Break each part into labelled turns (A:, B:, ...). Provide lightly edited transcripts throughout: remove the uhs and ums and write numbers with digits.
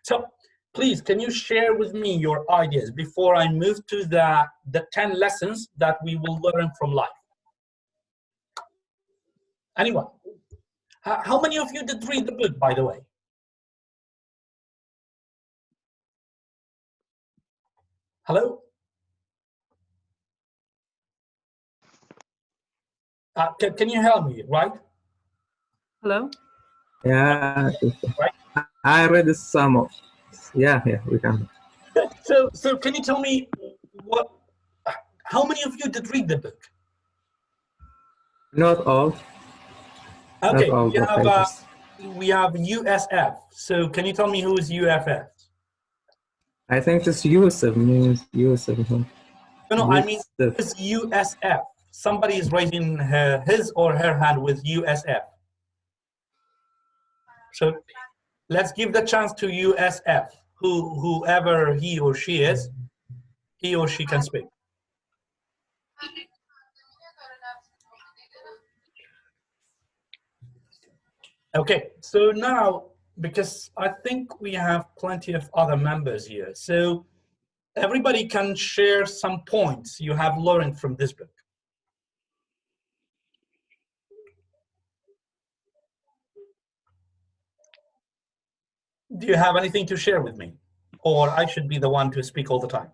A: So please, can you share with me your ideas before I move to the 10 lessons that we will learn from life? Anyone? How many of you did read the book, by the way? Hello? Can you help me, right?
B: Hello?
C: Yeah,
A: Right?
C: I read some of. Yeah, we can.
A: So can you tell me how many of you did read the book?
C: Not all.
A: Okay,
C: Not all the pages.
A: we have USF. So can you tell me who is UFF?
C: I think this Yusuf means Yusuf.
A: No, I mean is USF. Somebody is raising his or her hand with USF. So let's give the chance to USF. Whoever he or she is, he or she can speak. Okay, so now, because I think we have plenty of other members here, so everybody can share some points you have learned from this book. Do you have anything to share with me? Or I should be the one to speak all the time?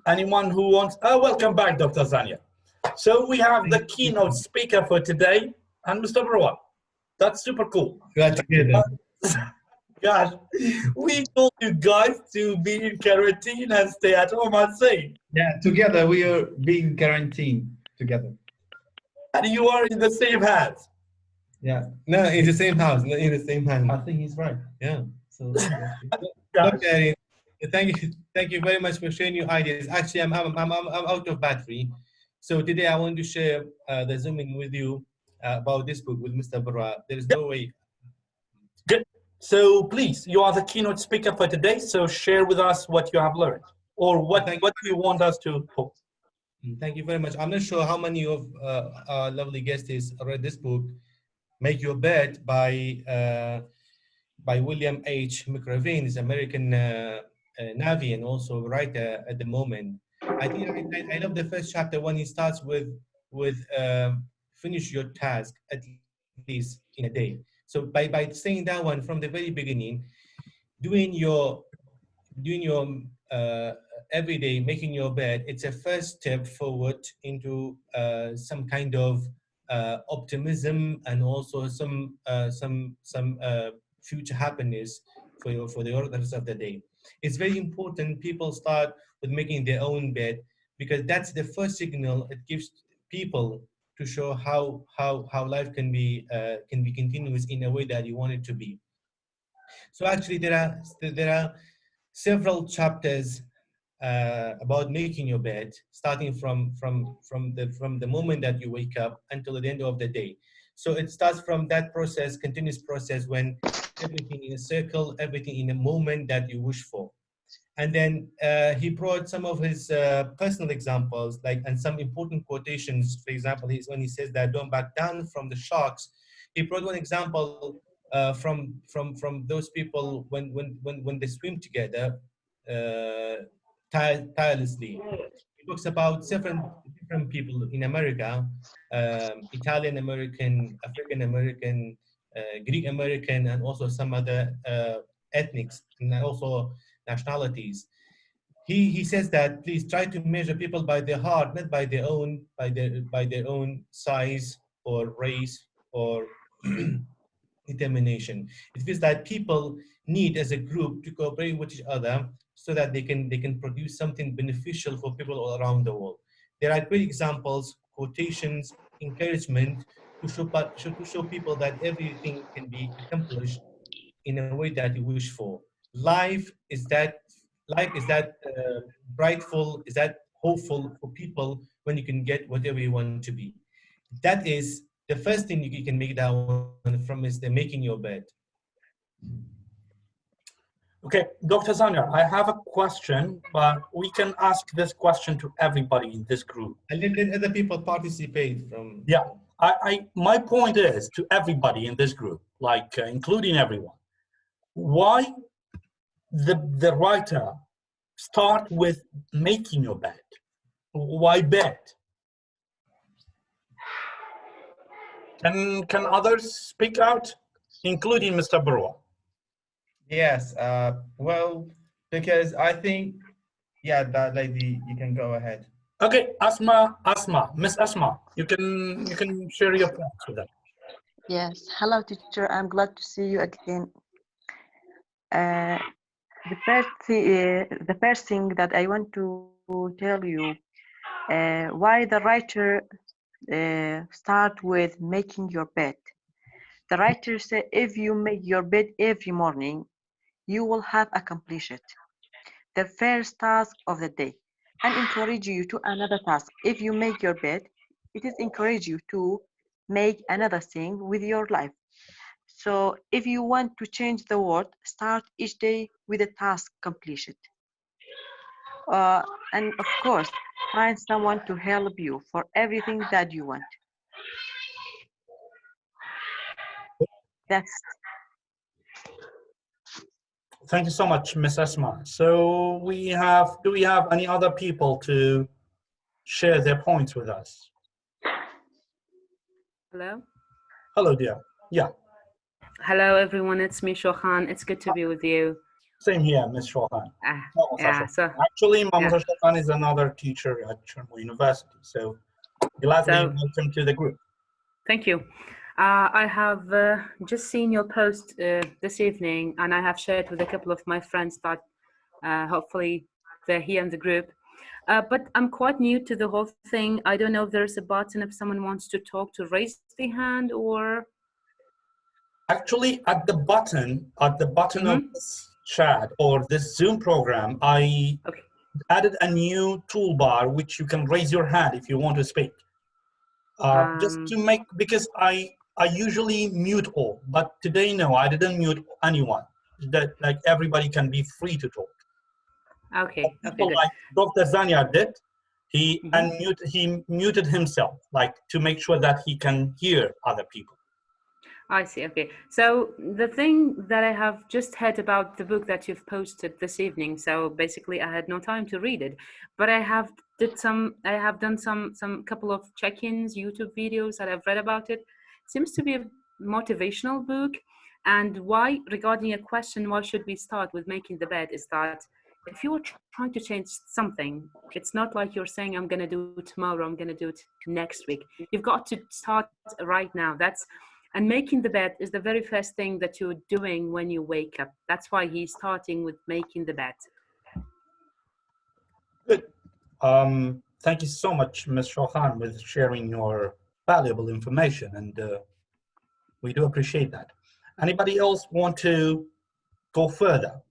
A: Anyone who wants, oh, welcome back, Dr. Zania. So we have the keynote speaker for today, and Mr. Barwa. That's super cool.
D: Glad to hear that.
A: Gosh, we told you guys to be in quarantine and stay at home and safe.
D: Yeah, together we are being quarantined together.
A: And you are in the same house.
D: Yeah, no, in the same house, not in the same hand.
E: I think he's right.
D: Yeah. So, okay, thank you very much for sharing your ideas. Actually, I'm out of battery, so today I want to share the Zooming with you about this book with Mr. Barra. There is no way.
A: Good. So please, you are the keynote speaker for today. So share with us what you have learned, or what you want us to hope.
D: Thank you very much. I'm not sure how many of our lovely guests read this book, Make Your Bed by William H McRaven, is American Navy and also writer at the moment. I think I love the first chapter when he starts with finish your task at least in a day. So by saying that one from the very beginning, doing your every day, making your bed, it's a first step forward into some kind of optimism and also some future happiness for the rest of the day. It's very important people start with making their own bed, because that's the first signal it gives people to show how life can be continuous in a way that you want it to be. So actually there are several chapters about making your bed, starting from the moment that you wake up until the end of the day. So it starts from that process, continuous process, when everything in a circle, everything in a moment that you wish for. And then he brought some of his personal examples, and some important quotations. For example, when he says that don't back down from the sharks, he brought one example from those people when they swim together tirelessly. He talks about different people in America, Italian American, African American, Greek American, and also some other ethnics and also nationalities. He says that please try to measure people by their heart, not by their own size or race or determination. It feels that people need as a group to cooperate with each other so that they can produce something beneficial for people all around the world. There are great examples, quotations, encouragement to show people that everything can be accomplished in a way that you wish for. Life is that brightful, is that hopeful for people when you can get whatever you want to be. That is the first thing you can make that one from, is the making your bed.
A: Okay, Dr. Zania, I have a question, but we can ask this question to everybody in this group.
D: And let other people participate from.
A: Yeah. my point is to everybody in this group, like including everyone, why the writer start with making your bed? Why bed? Can others speak out, including Mr. Barua?
E: Yes, well, because I think, yeah, that lady, you can go ahead.
A: Okay, Miss Asma, you can share your points with them.
F: Yes, hello teacher, I'm glad to see you again. The first thing that I want to tell you, why the writer start with making your bed. The writer said if you make your bed every morning, you will have accomplished it. The first task of the day, and encourage you to another task. If you make your bed, it is encourage you to make another thing with your life. So if you want to change the world, start each day with a task completed. And of course, find someone to help you for everything that you want. That's
A: Thank you so much, Miss Asma. So do we have any other people to share their points with us?
B: Hello.
A: Hello, dear. Yeah,
B: Hello, everyone. It's me, Shohan. It's good to be with you.
A: same here, Miss Shohan.
B: Yeah. So
A: Actually, Mamusa
B: yeah.
A: Shohan is another teacher at Chermo University. So gladly welcome to the group.
B: Thank you. I have just seen your post this evening, and I have shared with a couple of my friends that hopefully they're here in the group. But I'm quite new to the whole thing. I don't know if there's a button if someone wants to talk to raise the hand or.
A: Actually, at the bottom of this chat or this Zoom program, I added a new toolbar which you can raise your hand if you want to speak. Just to make, because I usually mute all, but today no, I didn't mute anyone. That like everybody can be free to talk.
B: Okay.
A: People like Dr. Zanya did, he muted himself, like to make sure that he can hear other people.
B: I see. Okay. So the thing that I have just heard about the book that you've posted this evening. So basically, I had no time to read it, but I have done some couple of check-ins, YouTube videos that I've read about it. Seems to be a motivational book. And why, regarding a question, why should we start with making the bed? Is that if you are trying to change something, it's not like you're saying, I'm going to do it tomorrow, I'm going to do it next week. You've got to start right now. And making the bed is the very first thing that you're doing when you wake up. That's why he's starting with making the bed.
A: Good. Thank you so much, Ms. Shohan, with sharing your valuable information, and we do appreciate that. Anybody else want to go further?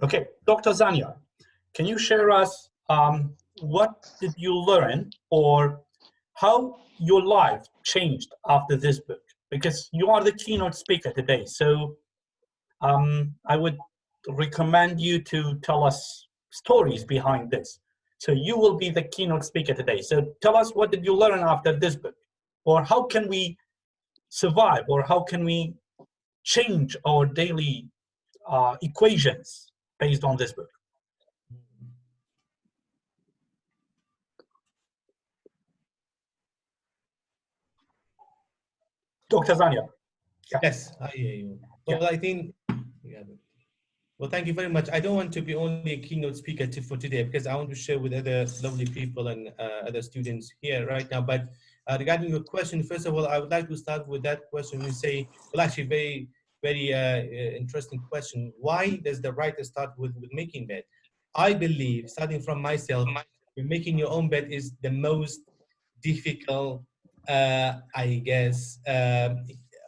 A: Okay, Dr. Zanya, can you share us what did you learn or how your life changed after this book? Because you are the keynote speaker today, so I would recommend you to tell us stories behind this. So you will be the keynote speaker today. So tell us, what did you learn after this book? Or how can we survive, or how can we change our daily equations based on this book? Dr. Zanya. Yeah.
D: Yes, I hear you. Well, I think, well, thank you very much. I don't want to be only a keynote speaker for today, because I want to share with other lovely people and other students here right now. But regarding your question, first of all, I would like to start with that question and say, well, actually, very interesting question. Why does the writer start with making bed? I believe, starting from myself, making your own bed is the most difficult, I guess,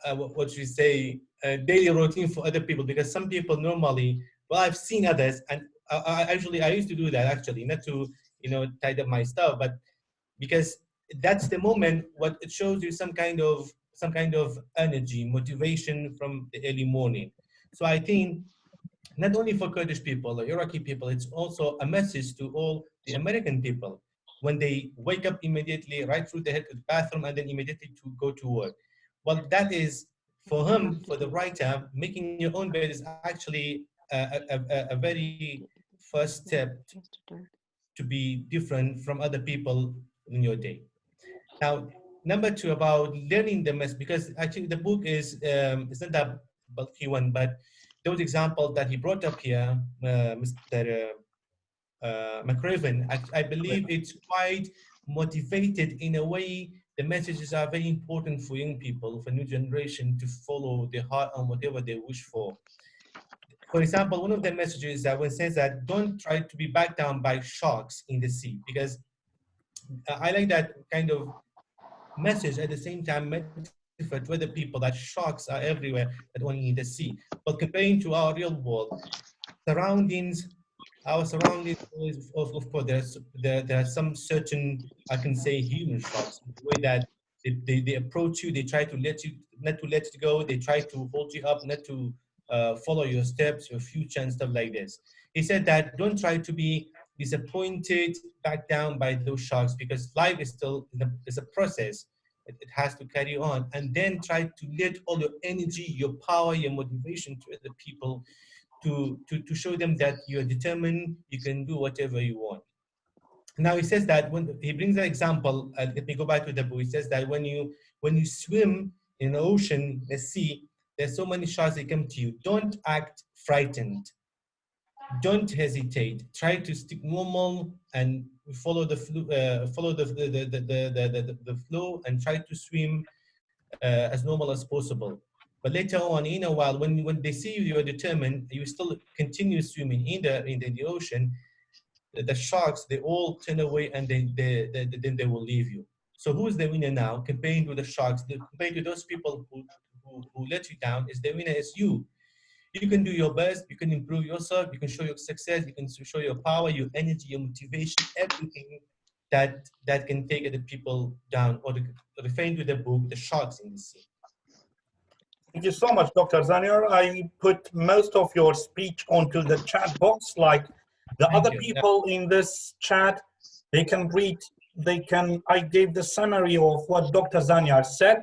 D: what you say, daily routine for other people, because some people normally, well, I've seen others, and I used to do that actually, not to, tidy up my stuff, but because that's the moment what it shows you some kind of energy, motivation from the early morning. So I think not only for Kurdish people or Iraqi people, it's also a message to all the American people. when they wake up immediately, right through the head to the bathroom, and then immediately to go to work. Well, that is for him, for the writer, making your own bed is actually a very first step to be different from other people in your day. Now, number two, about learning the mess, because actually the book is it's not that bulky one, but those examples that he brought up here, Mr. McRaven, I believe it's quite motivated in a way. The messages are very important for young people, for new generation to follow their heart on whatever they wish for. For example, one of the messages that one says that don't try to be backed down by sharks in the sea, because I like that kind of message at the same time metaphor to other people that sharks are everywhere, not only in the sea. But comparing to our real world, surroundings, our surroundings, of course, there are some certain, I can say, human sharks, the way that they approach you, they try to let you, not to let it go, they try to hold you up, not to follow your steps, your future, and stuff like this. He said that don't try to be disappointed, back down by those sharks, because life is still is a process. It has to carry on, and then try to let all your energy, your power, your motivation to other people to show them that you're determined, you can do whatever you want. Now he says that when he brings an example, let me go back to the book. He says that when you swim in the ocean, the sea, there's so many sharks that come to you. Don't act frightened. Don't hesitate. Try to stick normal and follow the follow the flow, and try to swim as normal as possible. But later on, in a while, when they see you are determined, you still continue swimming in the ocean. The sharks, they all turn away, and then they will leave you. So who is the winner now? Comparing to the sharks, comparing to those people who let you down, is the winner is you. You can do your best, you can improve yourself, you can show your success, you can show your power, your energy, your motivation, everything that can take other people down, or referring to the book, The Sharks in the Sea.
A: Thank you so much, Dr. Zaniar. I put most of your speech onto the chat box, like the
D: Thank
A: other
D: you.
A: people in this chat, they can read, I gave the summary of what Dr. Zaniar said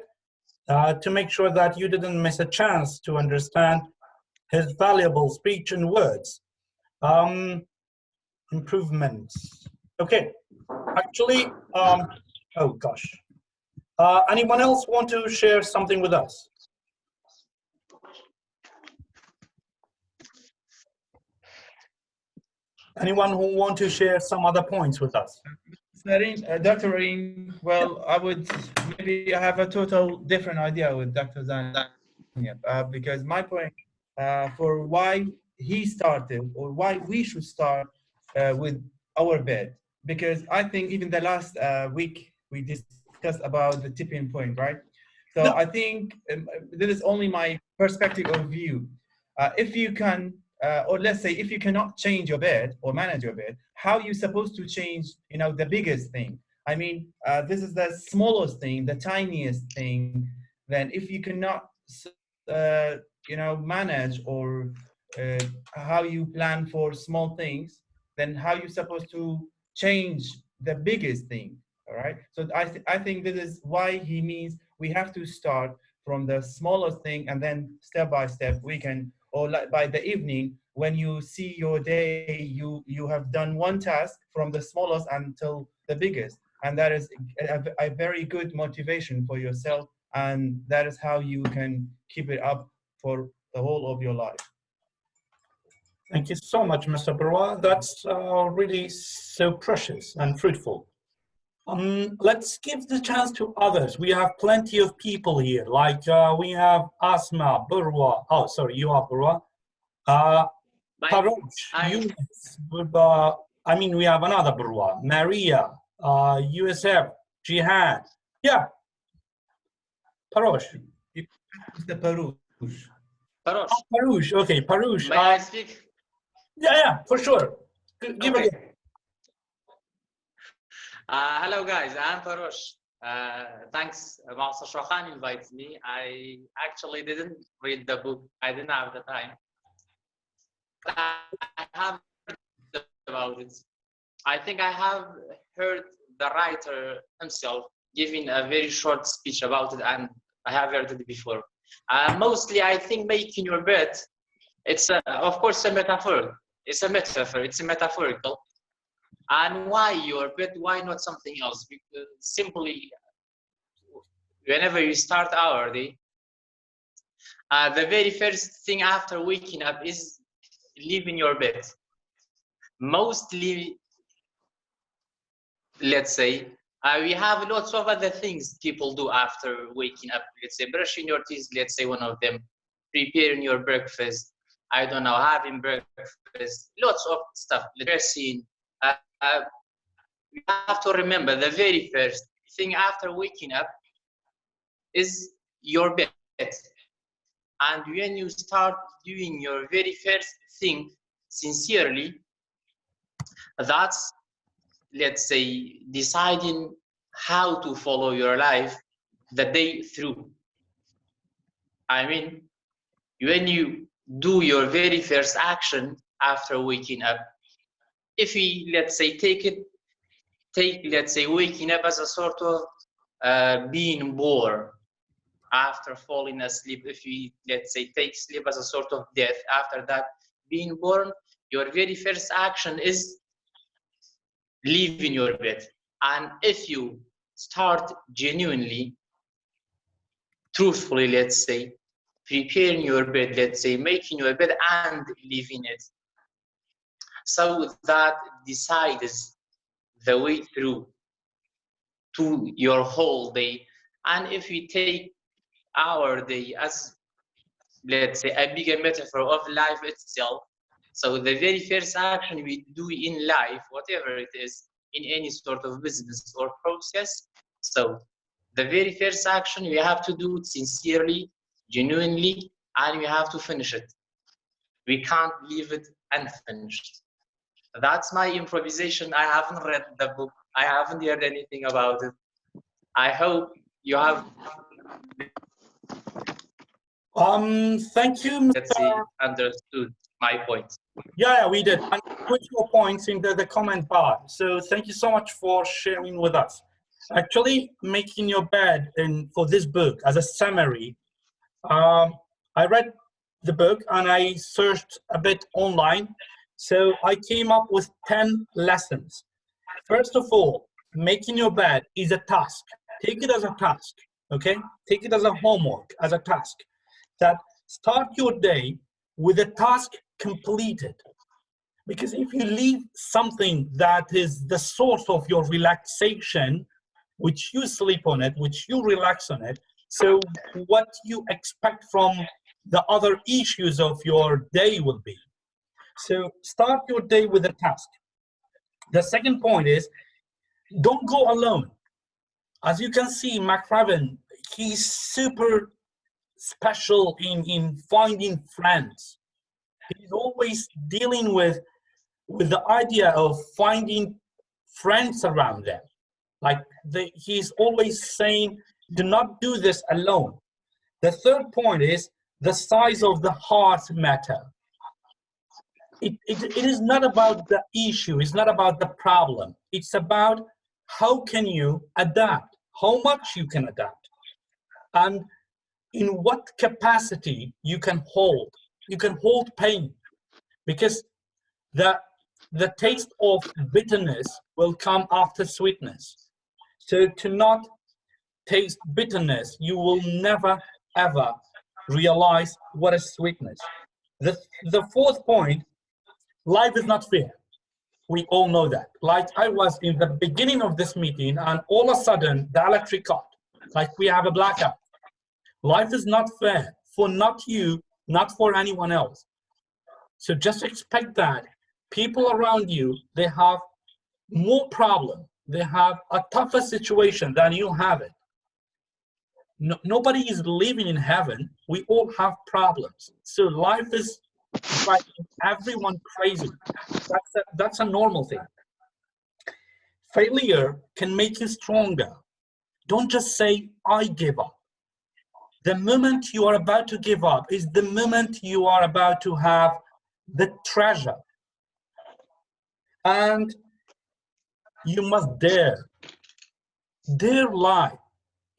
A: to make sure that you didn't miss a chance to understand his valuable speech and words. Improvements. Okay, actually, oh gosh. Anyone else want to share something with us? Anyone who want to share some other points with us?
E: Dr. Reen, well, maybe I have a total different idea with Dr. Zan, because my point for why he started, or why we should start with our bed, because I think even the last week we discussed about the tipping point, right? So
A: No.
E: I think this is only my perspective of view. If you can, or let's say, if you cannot change your bed or manage your bed, how you supposed to change, the biggest thing? I mean, this is the smallest thing, the tiniest thing. Then if you cannot, manage, or how you plan for small things, then how you supposed to change the biggest thing? All right. So I think this is why he means we have to start from the smallest thing, and then step by step we can, or like by the evening when you see your day, you have done one task from the smallest until the biggest, and that is a very good motivation for yourself, and that is how you can keep it up for the whole of your life.
A: Thank you so much, Mr. Barwa. That's really so precious and fruitful. Let's give the chance to others. We have plenty of people here, like we have Asma, Barwa. Oh, sorry, you are Barwa. Paroch, Yunus, we have another Barwa, Maria, USF, Jihad. Yeah, Parosh.
D: Mr. Parouche.
G: Parosh,
A: Parouche, okay, Parouche.
G: may I speak?
A: Yeah, for sure. Give
G: Okay.
A: it.
G: Hello guys, I'm Parosh. Thanks, Master Shokhan invited me. I actually didn't read the book. I didn't have the time. I have heard about it. I think I have heard the writer himself giving a very short speech about it, and I have heard it before. Mostly, I think making your bed, it's of course a metaphor. It's a metaphor. It's a metaphorical. And why your bed? Why not something else? Because simply, whenever you start our day, the very first thing after waking up is leaving your bed. Mostly, let's say, we have lots of other things people do after waking up. Let's say brushing your teeth, let's say one of them, preparing your breakfast, I don't know, having breakfast, lots of stuff, dressing. You have to remember the very first thing after waking up is your bed. And when you start doing your very first thing sincerely, that's, let's say, deciding how to follow your life the day through. I mean, when you do your very first action after waking up, if we, let's say, take let's say waking up as a sort of being born after falling asleep, if we, let's say, take sleep as a sort of death, after that being born, your very first action is leaving your bed. And if you start genuinely, truthfully, let's say, preparing your bed, let's say, making your bed and leaving it, so that decides the way through to your whole day. And if we take our day as, let's say, a bigger metaphor of life itself, so the very first action we do in life, whatever it is, in any sort of business or process, so the very first action we have to do it sincerely, genuinely, and we have to finish it. We can't leave it unfinished. That's my improvisation. I haven't read the book. I haven't heard anything about it. I hope you have,
A: thank you,
G: let's say, understood my point.
A: Yeah, we did. And put your points in the comment bar. So thank you so much for sharing with us. Actually, making your bed for this book as a summary, I read the book and I searched a bit online. So I came up with 10 lessons. First of all, making your bed is a task. Take it as a task, okay? Take it as a homework, as a task. That start your day with a task completed. Because if you leave something that is the source of your relaxation, which you sleep on it, which you relax on it, so what you expect from the other issues of your day will be. So start your day with a task. The second point is, don't go alone. As you can see, McRaven, he's super special in finding friends. He's always dealing with the idea of finding friends around them. Like he's always saying, do not do this alone. The third point is the size of the heart matter. It is not about the issue, it's not about the problem. It's about how can you adapt, how much you can adapt, and in what capacity you can hold. You can hold pain, because the taste of bitterness will come after sweetness. So to not taste bitterness, you will never ever realize what is sweetness. The fourth point, life is not fair. We all know that. Like I was in the beginning of this meeting and all of a sudden the electric cut, like we have a blackout. Life is not fair for not you, not for anyone else. So just expect that people around you, they have more problem. They have a tougher situation than you have it. No, nobody is living in heaven. We all have problems. So life is driving everyone crazy. That's a normal thing. Failure can make you stronger. Don't just say, I give up. The moment you are about to give up is the moment you are about to have the treasure. And you must dare Dare lie.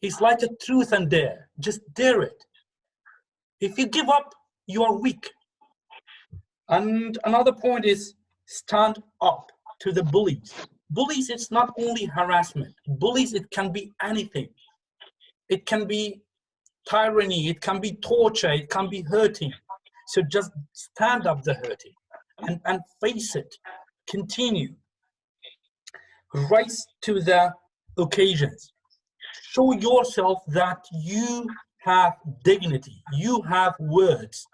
A: It's like a truth and dare. Just dare it. If you give up, you are weak. And another point is stand up to the bullies. Bullies, it's not only harassment. Bullies, it can be anything. It can be tyranny, it can be torture, it can be hurting. So just stand up the hurting and face it. Continue. Rise to the occasions. Show yourself that you have dignity, you have words.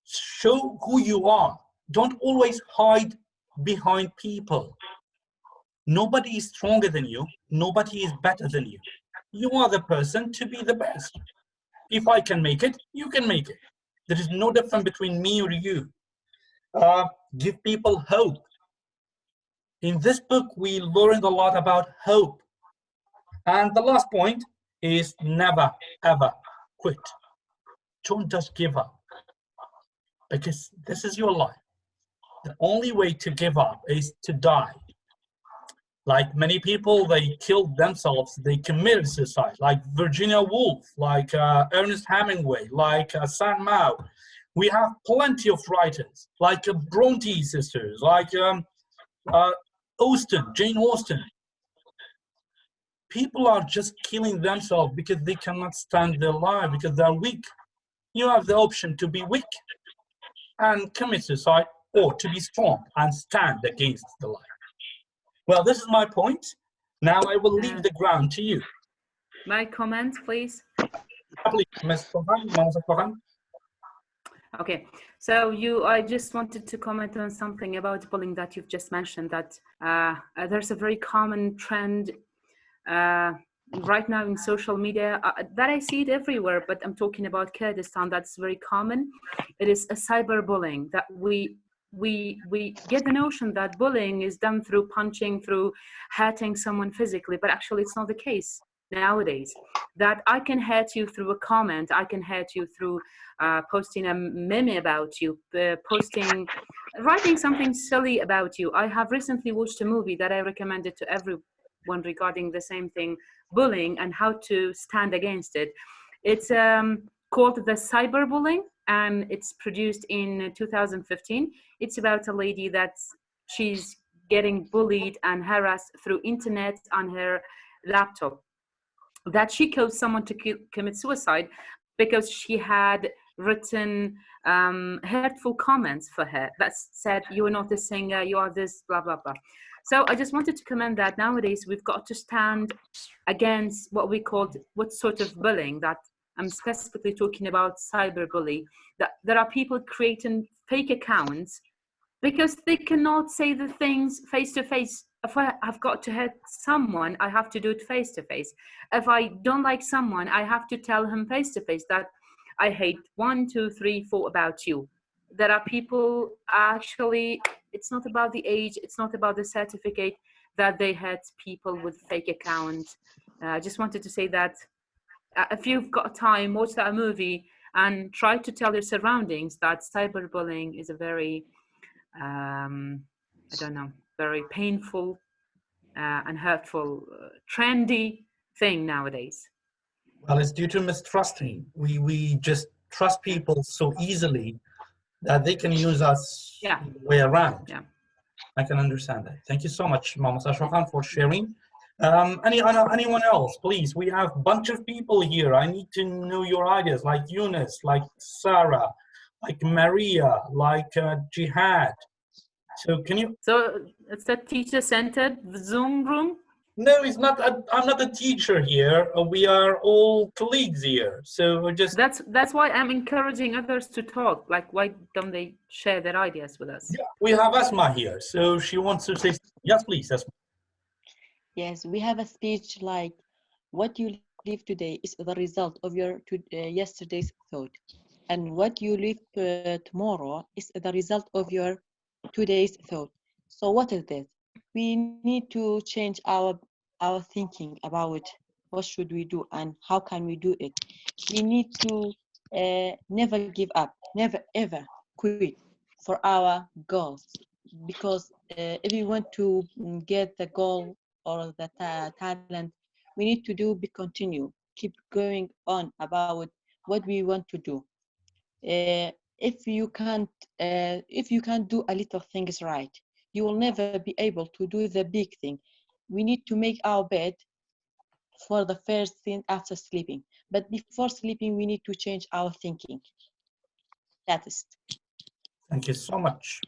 A: Show who you are. Don't always hide behind people. Nobody is stronger than you. Nobody is better than you. You are the person to be the best. If I can make it, you can make it. There is no difference between me or you. Give people hope. In this book, we learned a lot about hope. And the last point is never, ever quit. Don't just give up, because this is your life. The only way to give up is to die. Like many people, they killed themselves, they committed suicide, like Virginia Woolf, like Ernest Hemingway, like San Mao. We have plenty of writers, like Bronte sisters, like Jane Austen. People are just killing themselves because they cannot stand their life, because they're weak. You have the option to be weak and commit suicide, or to be strong and stand against the life. Well, this is my point. Now I will leave the ground to you.
B: My comments, please.
A: Please, Ms. Farhan.
B: Okay, so I just wanted to comment on something about bullying that you've just mentioned, that there's a very common trend right now in social media that I see it everywhere, but I'm talking about Kurdistan, that's very common. It is a cyberbullying, that we get the notion that bullying is done through punching, through hurting someone physically, but actually it's not the case nowadays. That I can hurt you through a comment, I can hurt you through posting a meme about you, writing something silly about you. I have recently watched a movie that I recommended to everyone regarding the same thing, bullying, and how to stand against it. It's called The Cyberbullying, and it's produced in 2015. It's about a lady she's getting bullied and harassed through internet on her laptop, that she caused someone to commit suicide because she had written hurtful comments for her that said, "You are not a singer, you are this, blah, blah, blah." So I just wanted to comment that nowadays we've got to stand against what sort of bullying, that I'm specifically talking about cyberbullying, that there are people creating fake accounts because they cannot say the things face to face. If I've got to hurt someone, I have to do it face to face. If I don't like someone, I have to tell him face to face that I hate 1, 2, 3, 4 about you. There are people, actually, it's not about the age, it's not about the certificate, that they hurt people with fake accounts. I just wanted to say that if you've got time, watch that movie and try to tell your surroundings that cyberbullying is a very, very painful and hurtful, trendy thing nowadays.
A: Well, it's due to mistrusting. We just trust people so easily that they can use us the way around.
B: Yeah.
A: I can understand that. Thank you so much, Mama Ashrakan, for sharing. Anyone else, please? We have a bunch of people here. I need to know your ideas, like Eunice, like Sarah, like Maria, like Jihad. So can you?
B: So it's the teacher-centered Zoom room?
A: No, it's not. I'm not a teacher here. We are all colleagues here. So we're just.
B: That's why I'm encouraging others to talk. Like, why don't they share their ideas with us?
A: Yeah, we have Asma here, so she wants to say. Yes, please, Asma.
F: Yes, we have a speech like, what you live today is the result of your yesterday's thought, and what you live tomorrow is the result of your today's thought. So what is this? We need to change our thinking about what should we do and how can we do it. We need to never give up, never ever quit for our goals, because if we want to get the goal or the talent, we need to do, be continue, keep going on about what we want to do. If you can't do a little things right, you will never be able to do the big thing. We need to make our bed for the first thing after sleeping. But before sleeping, we need to change our thinking. That is.
A: Thank you so much.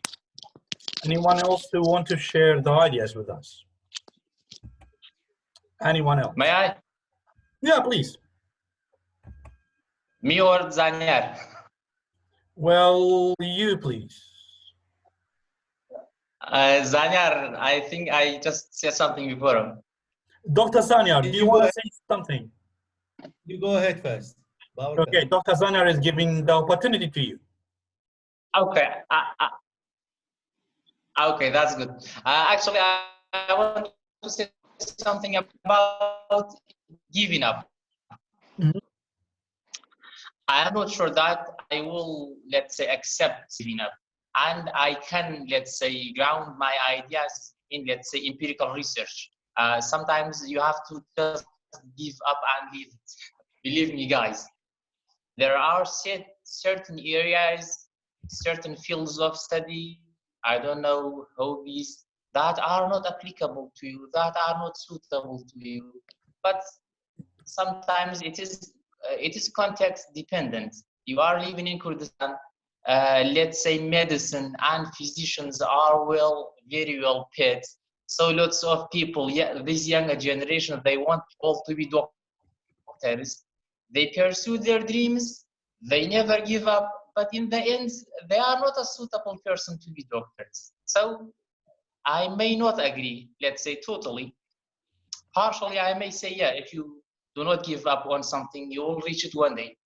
A: Anyone else who want to share the ideas with us? Anyone else?
G: May I?
A: Yeah, please.
G: Me or Zanyar?
A: Well, you please.
G: Zanyar, I think I just said something before him.
A: Dr. Zanyar, do you want to say something?
D: You go ahead first.
A: Okay, Dr. Zanyar is giving the opportunity to you.
G: Okay. Okay, that's good. Actually, I want to say something about giving up.
A: Mhm.
G: I am not sure that I will, let's say, accept giving up. And I can, let's say, ground my ideas in, let's say, empirical research. Sometimes you have to just give up and leave it. Believe me, guys. There are certain areas, certain fields of study, I don't know, hobbies, that are not applicable to you, that are not suitable to you. But sometimes it is context dependent. You are living in Kurdistan, let's say medicine and physicians are very well paid. So lots of people, yeah, this younger generation, they want all to be doctors. They pursue their dreams, they never give up, but in the end, they are not a suitable person to be doctors. So I may not agree, let's say totally. Partially, I may say, yeah, if you do not give up on something, you will reach it one day.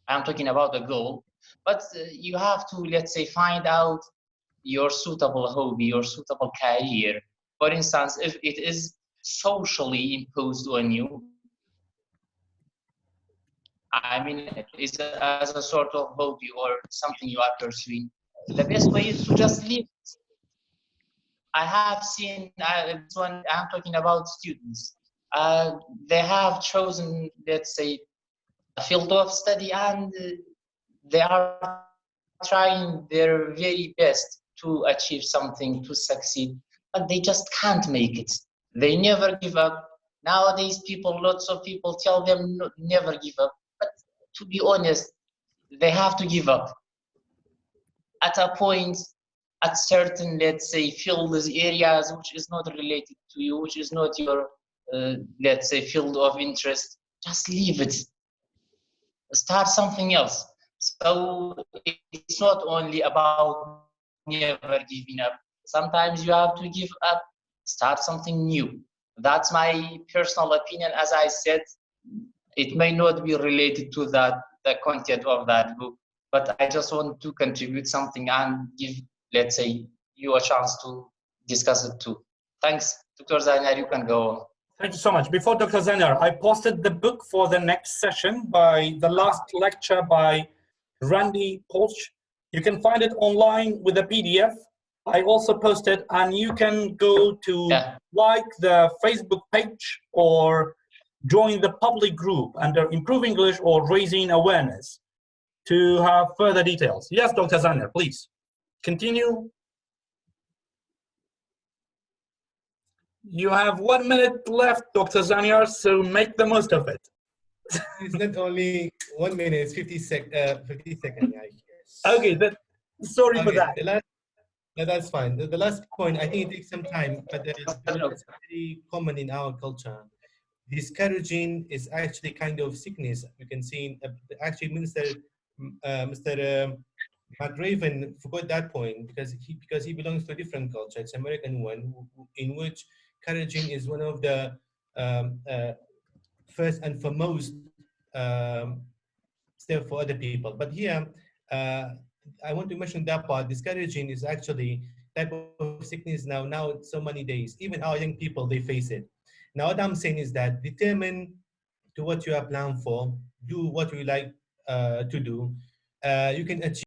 G: I'm talking about a goal, but you have to, let's say, find out your suitable hobby, your suitable career. For instance, if it is socially imposed on you, I mean, it's as a sort of hobby or something you are pursuing, the best way is to just leave it. I have seen this one, I'm talking about students. They have chosen, let's say, a field of study and they are trying their very best to achieve something, to succeed, but they just can't make it. They never give up. Nowadays, lots of people tell them never give up. But to be honest, they have to give up. At a point, at certain, let's say, fields, areas which is not related to you, which is not your, let's say, field of interest, just leave it. Start something else. So it's not only about never giving up. Sometimes you have to give up, start something new. That's my personal opinion. As I said, it may not be related to the content of that book, but I just want to contribute something and give, let's say, you a chance to discuss it too. Thanks, Dr. Zanyar, you can go on.
A: Thank you so much. Before Dr. Zanyar, I posted the book for the next session by the last lecture by Randy Polch. You can find it online with a PDF. I also posted, and you can go to like the Facebook page or join the public group under Improve English or Raising Awareness to have further details. Yes, Dr. Zanyar, please continue. You have 1 minute left, Dr. Zanyar, so make the most of it.
D: It's not only 1 minute, it's 50 seconds, I guess.
A: Okay, sorry for that.
D: No, that's fine. The last point, I think it takes some time, but it's very common in our culture. Discouraging is actually kind of sickness. You can see, actually, Mr. McRaven forgot that point because he belongs to a different culture. It's American one, in which encouraging is one of the first and foremost step for other people. But here, I want to mention that part. Discouraging is actually type of sickness now so many days. Even our young people, they face it. Now, what I'm saying is that determine to what you are planned for, do what you like to do. You can achieve